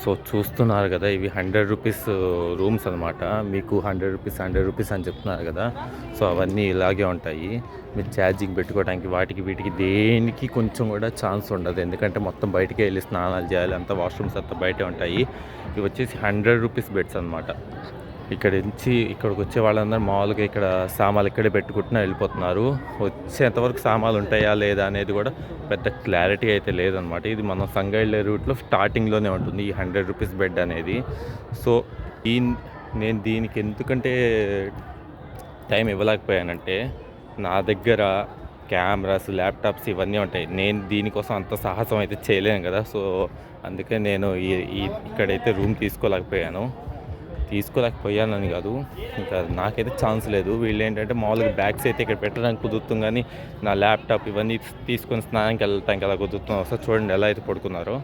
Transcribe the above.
So చూస్తున్నారు కదా, ఇవి 100 రూపీస్ రూమ్స్ అనమాట. మీకు 100 రూపీస్, 100 రూపీస్ అని చెప్తున్నారు కదా. సో అవన్నీ ఇలాగే ఉంటాయి. మీరు ఛార్జింగ్ పెట్టుకోవడానికి వాటికి వీటికి దేనికి కొంచెం కూడా ఛాన్స్ ఉండదు. ఎందుకంటే మొత్తం బయటికే వెళ్ళి స్నానాలు చేయాలి, అంతా వాష్రూమ్స్ అంతా బయటే ఉంటాయి. ఇవి వచ్చేసి 100 రూపీస్ బెడ్స్ అనమాట. ఇక్కడికి వచ్చే వాళ్ళందరూ మామూలుగా ఇక్కడ సామాన్లు ఇక్కడే పెట్టుకుంటున్నా వెళ్ళిపోతున్నారు. వచ్చేంతవరకు సామాన్లు ఉంటాయా లేదా అనేది కూడా పెద్ద క్లారిటీ అయితే లేదనమాట. ఇది మనం సంగళ్ళే రూట్లో స్టార్టింగ్లోనే ఉంటుంది ఈ 100 రూపీస్ బెడ్ అనేది. సో నేను దీనికి ఎందుకంటే టైం ఇవ్వలేకపోయానంటే, నా దగ్గర కెమెరాస్, ల్యాప్టాప్స్ ఇవన్నీ ఉంటాయి. నేను దీనికోసం అంత సాహసం అయితే చేయలేను కదా. సో అందుకే నేను ఇక్కడైతే రూమ్ తీసుకోలేకపోయానని కాదు, ఇంకా నాకైతే ఛాన్స్ లేదు. వీళ్ళు ఏంటంటే మామూలుగా బ్యాగ్స్ అయితే ఇక్కడ పెట్టడానికి కుదురుతుంది, కానీ నా ల్యాప్టాప్ ఇవన్నీ తీసుకొని స్నానానికి వెళ్ళటానికి ఎలా కుదురుతుందో ఒకసారి చూడండి ఎలా అయితే పడుకున్నారో.